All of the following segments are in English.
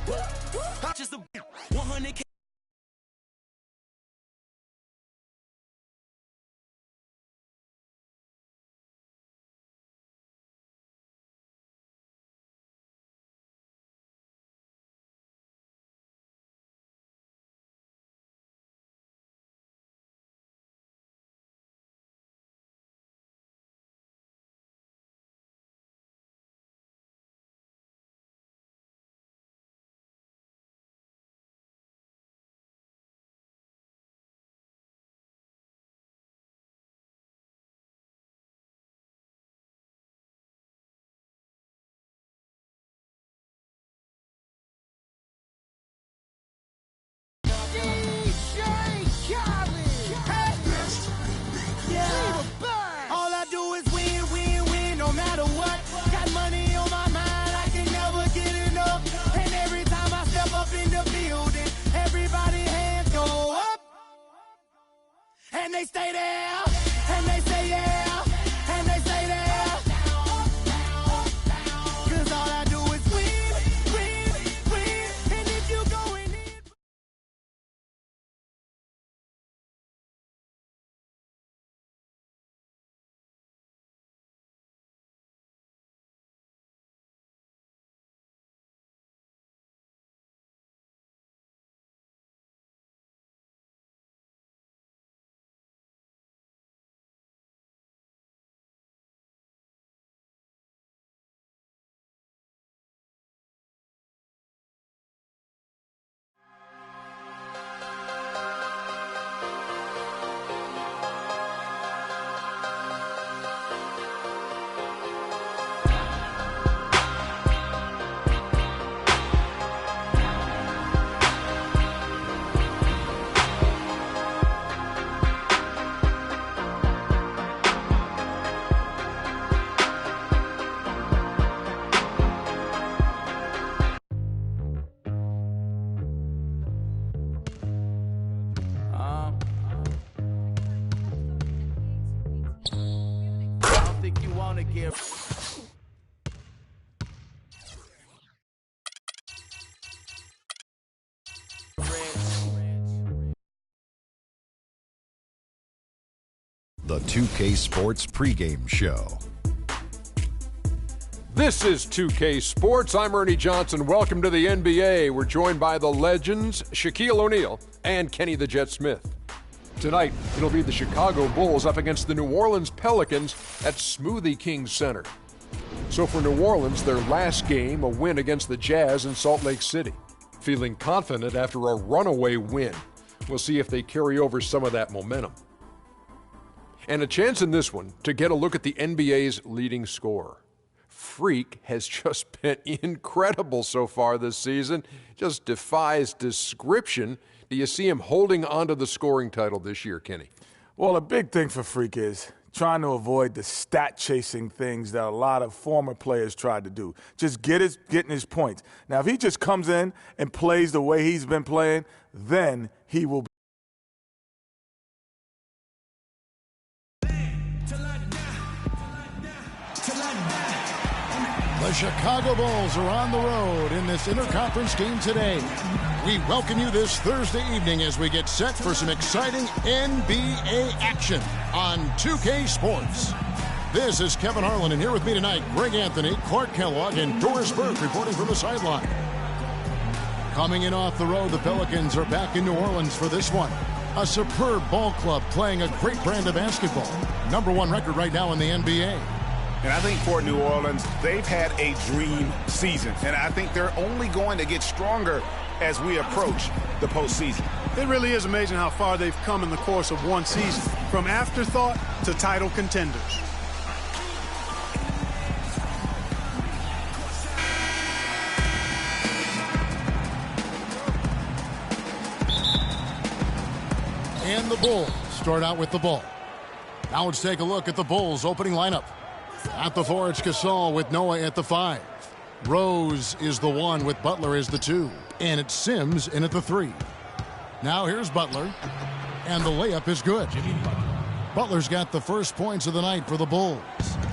Just a 100K. All I do is win, win, win, no matter what. Got money on my mind, I can never get enough. And every time I step up in the building, everybody hands go up. And they stay there, and they say yeah, and they stay there. Cause all I do is win, win, win. And if you going in. The 2K Sports pregame show. This is 2K Sports. I'm Ernie Johnson. Welcome to the NBA. We're joined by the legends Shaquille O'Neal and Kenny the Jet Smith. Tonight, it'll be the Chicago Bulls up against the New Orleans Pelicans at Smoothie King Center. So for New Orleans, their last game, a win against the Jazz in Salt Lake City. Feeling confident after a runaway win. We'll see if they carry over some of that momentum. And a chance in this one to get a look at the NBA's leading scorer. Freak has just been incredible so far this season. Just defies description. Do you see him holding onto the scoring title this year, Kenny? Well, a big thing for Freak is trying to avoid the stat-chasing things that a lot of former players tried to do. Just getting his points. Now, if he just comes in and plays the way he's been playing, then he will be. The Chicago Bulls are on the road in this interconference game today. We welcome you this Thursday evening as we get set for some exciting NBA action on 2K Sports. This is Kevin Harlan, and here with me tonight, Greg Anthony, Clark Kellogg, and Doris Burke reporting from the sideline. Coming in off the road, the Pelicans are back in New Orleans for this one. A superb ball club playing a great brand of basketball. #1 record right now in the NBA. And I think for New Orleans, they've had a dream season. And I think they're only going to get stronger as we approach the postseason. It really is amazing how far they've come in the course of one season, from afterthought to title contenders. And the Bulls start out with the ball. Now let's take a look at the Bulls' opening lineup. At the 4, it's Gasol with Noah at the 5. Rose is the 1 with Butler as the 2. And it's Sims in at the 3. Now here's Butler. And the layup is good. Butler's got the first points of the night for the Bulls.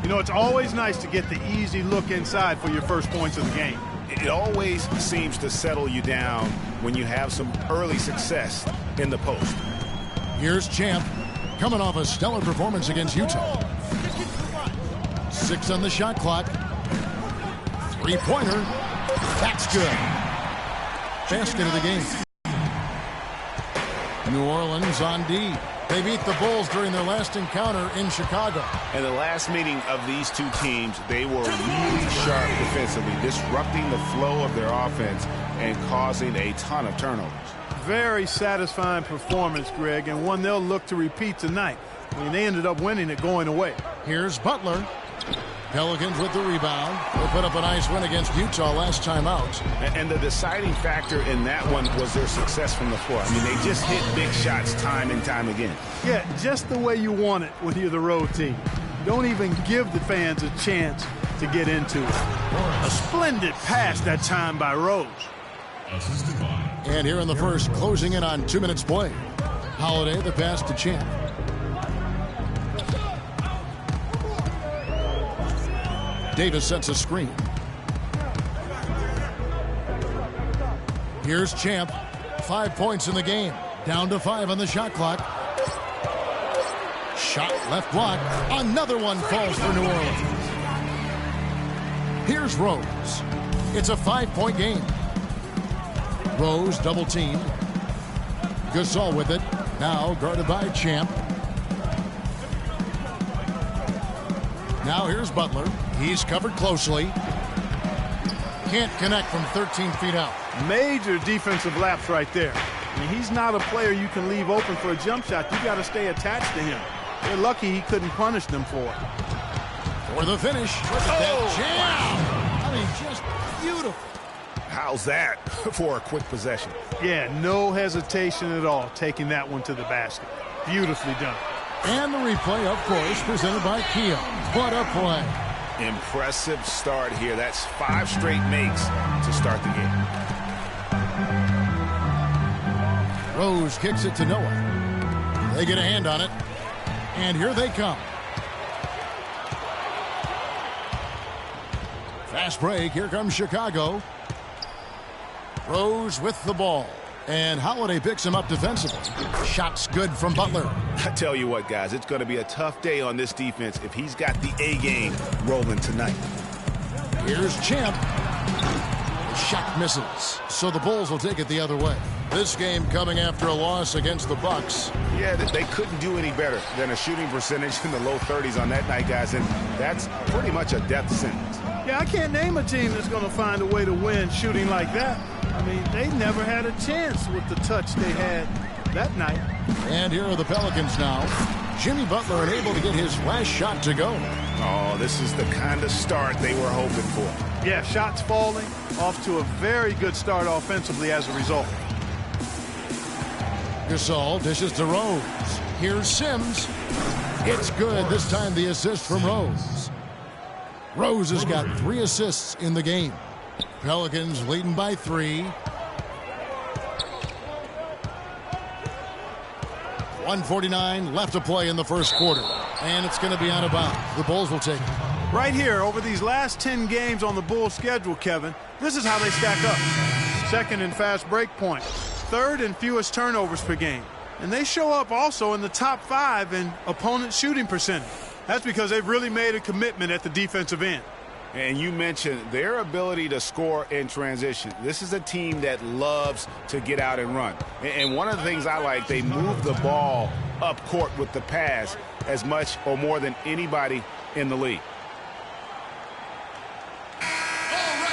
You know, it's always nice to get the easy look inside for your first points of the game. It always seems to settle you down when you have some early success in the post. Here's Champ, coming off a stellar performance against Utah. 6 on the shot clock. Three-pointer. That's good. Basket of the game. New Orleans on D. They beat the Bulls during their last encounter in Chicago. In the last meeting of these two teams, they were really sharp defensively, disrupting the flow of their offense and causing a ton of turnovers. Very satisfying performance, Greg, and one they'll look to repeat tonight. I mean, they ended up winning it going away. Here's Butler. Pelicans with the rebound. They put up a nice win against Utah last time out. And the deciding factor in that one was their success from the floor. I mean, they just hit big shots time and time again. Yeah, just the way you want it when you're the road team. Don't even give the fans a chance to get into it. A splendid pass that time by Rose. And here in the first, closing in on 2 minutes play. Holiday, the pass to Champ. Davis sets a screen. Here's Champ. 5 points in the game. Down to 5 on the shot clock. Shot left block. Another one falls for New Orleans. Here's Rose. It's a 5-point game. Rose double teamed. Gasol with it. Now guarded by Champ. Now here's Butler. He's covered closely. Can't connect from 13 feet out. Major defensive lapse right there. I mean, he's not a player you can leave open for a jump shot. You got to stay attached to him. They're lucky he couldn't punish them for it. For the finish. Look at that jam. I mean, just beautiful. How's that for a quick possession? Yeah, no hesitation at all taking that one to the basket. Beautifully done. And the replay, of course, presented by Kia. What a play. Impressive start here. That's 5 straight makes to start the game. Rose kicks it to Noah. They get a hand on it. And here they come. Fast break. Here comes Chicago. Rose with the ball. And Holiday picks him up defensively. Shots good from Butler. I tell you what, guys, it's going to be a tough day on this defense if he's got the A game rolling tonight. Here's Champ. The shot misses. So the Bulls will take it the other way. This game coming after a loss against the Bucks. Yeah, they couldn't do any better than a shooting percentage in the low 30s on that night, guys, and that's pretty much a death sentence. Yeah, I can't name a team that's going to find a way to win shooting like that. I mean, they never had a chance with the touch they had that night. And here are the Pelicans now. Jimmy Butler unable to get his last shot to go. Oh, this is the kind of start they were hoping for. Yeah, shots falling, off to a very good start offensively as a result. Gasol dishes to Rose. Here's Sims. It's good. This time the assist from Rose. Rose has got 3 assists in the game. Pelicans leading by 3. 1:49 left to play in the first quarter. And it's going to be out of bounds. The Bulls will take it. Right here, over these last 10 games on the Bulls schedule, Kevin, this is how they stack up. Second in fast break points. Third in fewest turnovers per game. And they show up also in the top 5 in opponent shooting percentage. That's because they've really made a commitment at the defensive end. And you mentioned their ability to score in transition. This is a team that loves to get out and run. And one of the things I like, they move the ball up court with the pass as much or more than anybody in the league.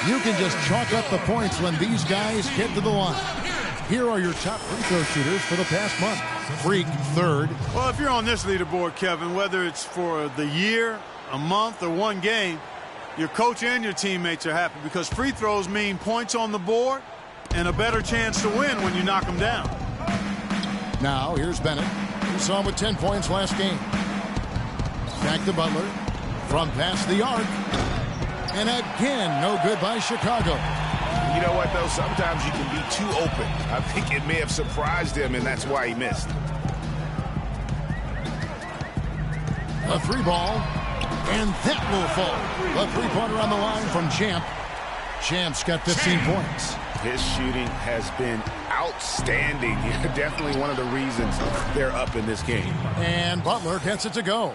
You can just chalk up the points when these guys get to the line. Here are your top free throw shooters for the past month. Freak, third. Well, if you're on this leaderboard, Kevin, whether it's for the year, a month, or one game, your coach and your teammates are happy because free throws mean points on the board and a better chance to win when you knock them down. Now, here's Bennett. We saw him with 10 points last game. Back to Butler. From past the arc. And again, no good by Chicago. You know what, though? Sometimes you can be too open. I think it may have surprised him, and that's why he missed. A 3 ball. And that will fall. A 3-pointer on the line from Champ. Champ's got 15 points. His shooting has been outstanding. Definitely one of the reasons they're up in this game. And Butler gets it to go.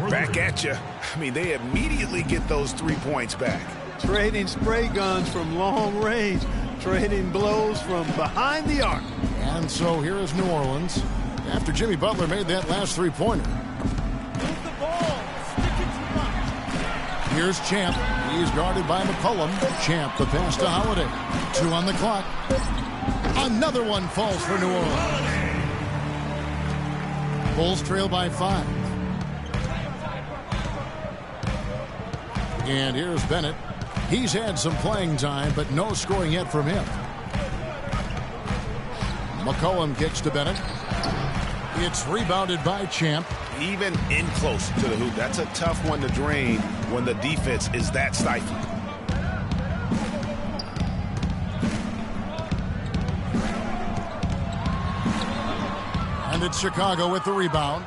Back at you. I mean, they immediately get those 3 points back. Trading spray guns from long range. Trading blows from behind the arc. And so here is New Orleans after Jimmy Butler made that last three-pointer. Move the ball. Stick it to Buck. Here's Champ. He's guarded by McCollum. Champ, the pass to Holiday. 2 on the clock. Another one falls for New Orleans. Bulls trail by 5. And here's Bennett. He's had some playing time, but no scoring yet from him. McCollum kicks to Bennett. It's rebounded by Champ. Even in close to the hoop. That's a tough one to drain when the defense is that stifling. And it's Chicago with the rebound.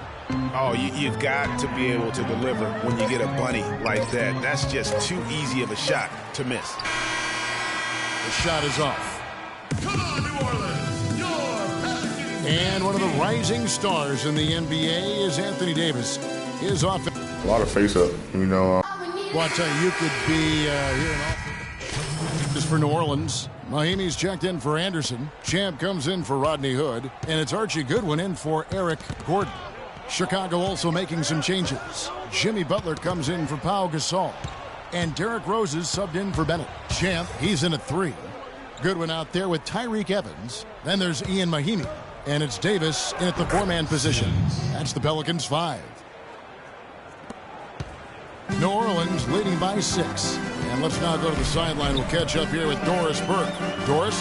Oh, you've got to be able to deliver when you get a bunny like that. That's just too easy of a shot to miss. The shot is off. Come on, New Orleans. And one of the rising stars in the NBA is Anthony Davis. His offense. A lot of face-up, you know. Well, I tell you could be here in offense. This for New Orleans. Mahimi's checked in for Anderson. Champ comes in for Rodney Hood. And it's Archie Goodwin in for Eric Gordon. Chicago also making some changes. Jimmy Butler comes in for Pau Gasol. And Derrick Rose is subbed in for Bennett. Champ, he's in at 3. Goodwin out there with Tyreek Evans. Then there's Ian Mahimi. And it's Davis in at the 4-man position. That's the Pelicans 5. New Orleans leading by 6. And let's now go to the sideline. We'll catch up here with Doris Burke. Doris?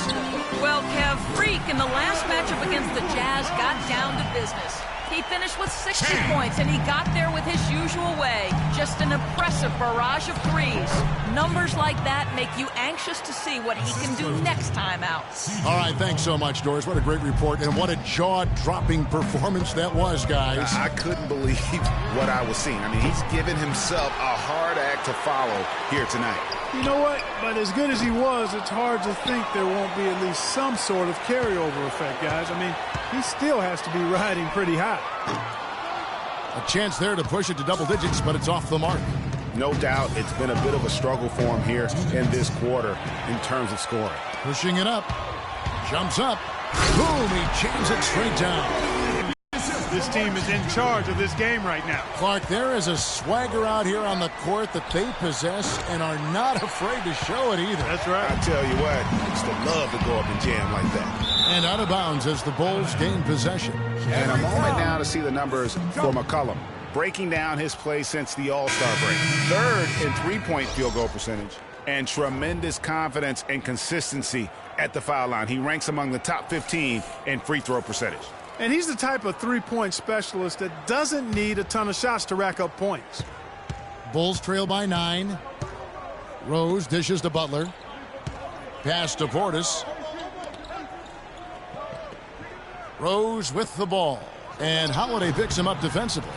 Well, Kev, Freak in the last matchup against the Jazz got down to business. He finished with 60 points, and he got there with his usual way. Just an impressive barrage of threes. Numbers like that make you anxious to see what he can do next time out. All right, thanks so much, Doris. What a great report, and what a jaw-dropping performance that was, guys. I couldn't believe what I was seeing. I mean, he's given himself a hard act to follow here tonight. You know what? But as good as he was, it's hard to think there won't be at least some sort of carryover effect, guys. I mean, he still has to be riding pretty high. A chance there to push it to double digits, but it's off the mark. No doubt it's been a bit of a struggle for him here in this quarter in terms of scoring. Pushing it up. Jumps up. Boom, he jams it straight down. This team is in charge of this game right now. Clark, there is a swagger out here on the court that they possess and are not afraid to show it either. That's right. I tell you what, I used to love to go up and jam like that. And out of bounds as the Bulls gain possession. And a moment now to see the numbers for McCollum. Breaking down his play since the All-Star break. 3rd in three-point field goal percentage. And tremendous confidence and consistency at the foul line. He ranks among the top 15 in free throw percentage. And he's the type of three-point specialist that doesn't need a ton of shots to rack up points. Bulls trail by 9. Rose dishes to Butler. Pass to Portis. Rose with the ball. And Holiday picks him up defensively.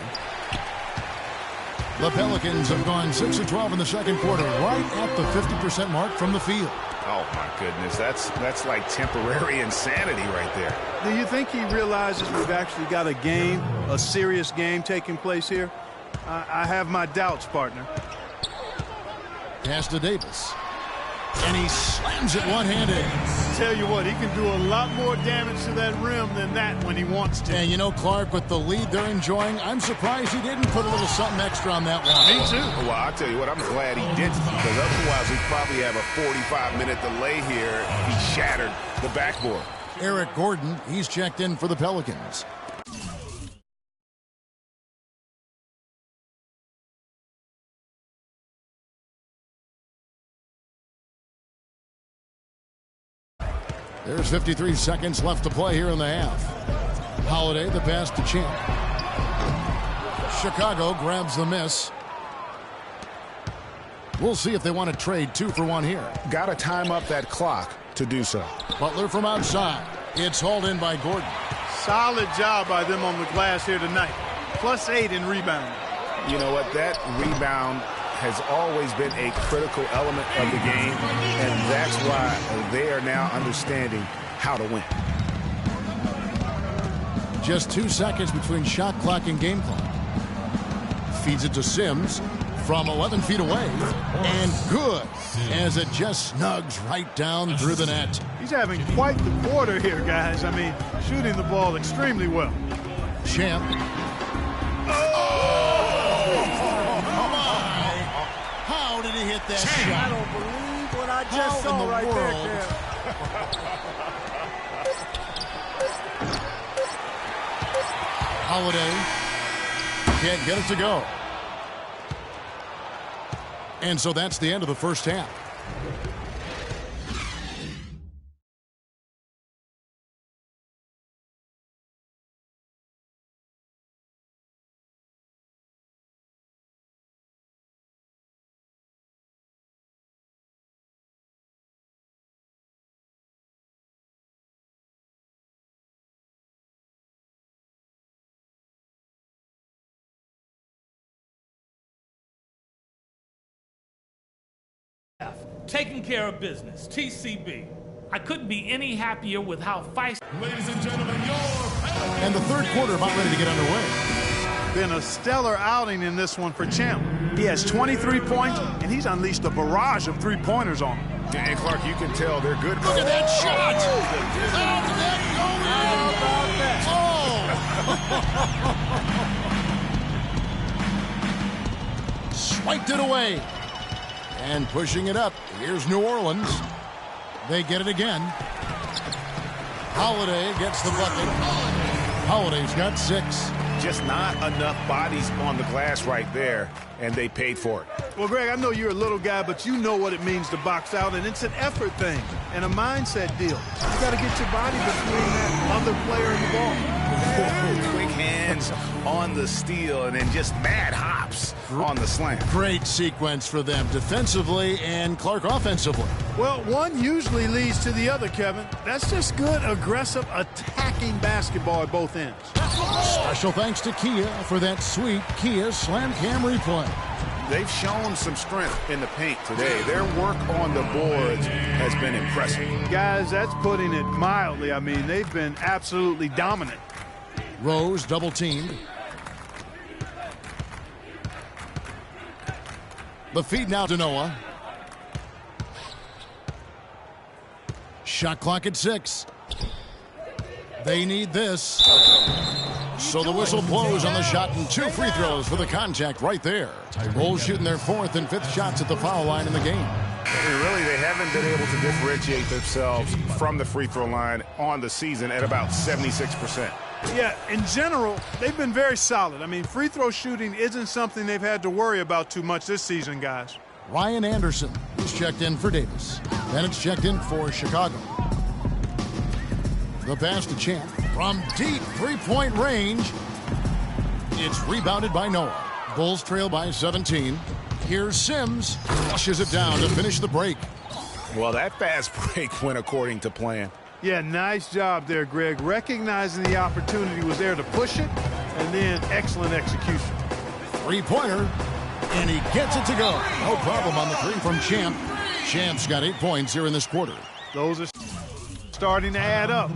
The Pelicans have gone 6 of 12 in the second quarter, right at the 50% mark from the field. Oh, my goodness. That's like temporary insanity right there. Do you think he realizes we've actually got a game, a serious game taking place here? I have my doubts, partner. Pass to Davis. And he slams it one-handed. Tell you what, he can do a lot more damage to that rim than that when he wants to. And you know, Clark, with the lead they're enjoying, I'm surprised he didn't put a little something extra on that one. Me too. Well, I'll tell you what, I'm glad he didn't, because otherwise we'd probably have a 45-minute delay here if he shattered the backboard. Eric Gordon, he's checked in for the Pelicans. There's 53 seconds left to play here in the half. Holiday, the pass to Champ. Chicago grabs the miss. We'll see if they want to trade 2 for 1 here. Got to time up that clock to do so. Butler from outside. It's hauled in by Gordon. Solid job by them on the glass here tonight. +8 in rebounding. You know what? That rebound has always been a critical element of the game, and that's why they are now understanding how to win. Just 2 seconds between shot clock and game clock. Feeds it to Sims from 11 feet away. And good, as it just snugs right down through the net. He's having quite the quarter here, guys. I mean, shooting the ball extremely well. Champ. How did he hit that shot? I don't believe what I just saw right there. Holiday can't get it to go. And so that's the end of the first half. Taking care of business, TCB. I couldn't be any happier with how feisty. Ladies and gentlemen, and the third quarter about ready to get underway. Been a stellar outing in this one for Champ. He has 23 points, and he's unleashed a barrage of three-pointers on him. And Clark, you can tell they're good. Look at that shot! How did that go in? Oh! Swiped it away. And pushing it up. Here's New Orleans. They get it again. Holiday gets the bucket. Holiday's got 6. Just not enough bodies on the glass right there, and they paid for it. Well, Greg, I know you're a little guy, but you know what it means to box out, and it's an effort thing and a mindset deal. You got to get your body between that other player and the ball. Quick hands on the steal, and then just mad hops on the slam. Great sequence for them defensively and Clark offensively. Well, one usually leads to the other, Kevin. That's just good, aggressive, attacking basketball at both ends. Special thanks to Kia for that sweet Kia Slam Cam replay. They've shown some strength in the paint today. Their work on the boards has been impressive. Guys, that's putting it mildly. I mean, they've been absolutely dominant. Rose double-teamed. The feed now to Noah. Shot clock at 6. They need this. So the whistle blows on the shot and 2 free throws for the contact right there. Bulls shooting their 4th and 5th shots at the foul line in the game. Really, they haven't been able to differentiate themselves from the free throw line on the season at about 76%. Yeah, in general, they've been very solid. I mean, free throw shooting isn't something they've had to worry about too much this season, guys. Ryan Anderson is checked in for Davis. Then it's checked in for Chicago. The pass to Champ from deep three-point range. It's rebounded by Noah. Bulls trail by 17. Here's Sims. Flushes it down to finish the break. Well, that fast break went according to plan. Yeah, nice job there, Greg. Recognizing the opportunity was there to push it, and then excellent execution. Three-pointer, and he gets it to go. No problem on the 3 from Champ. Champ's got 8 points here in this quarter. Those are starting to add up.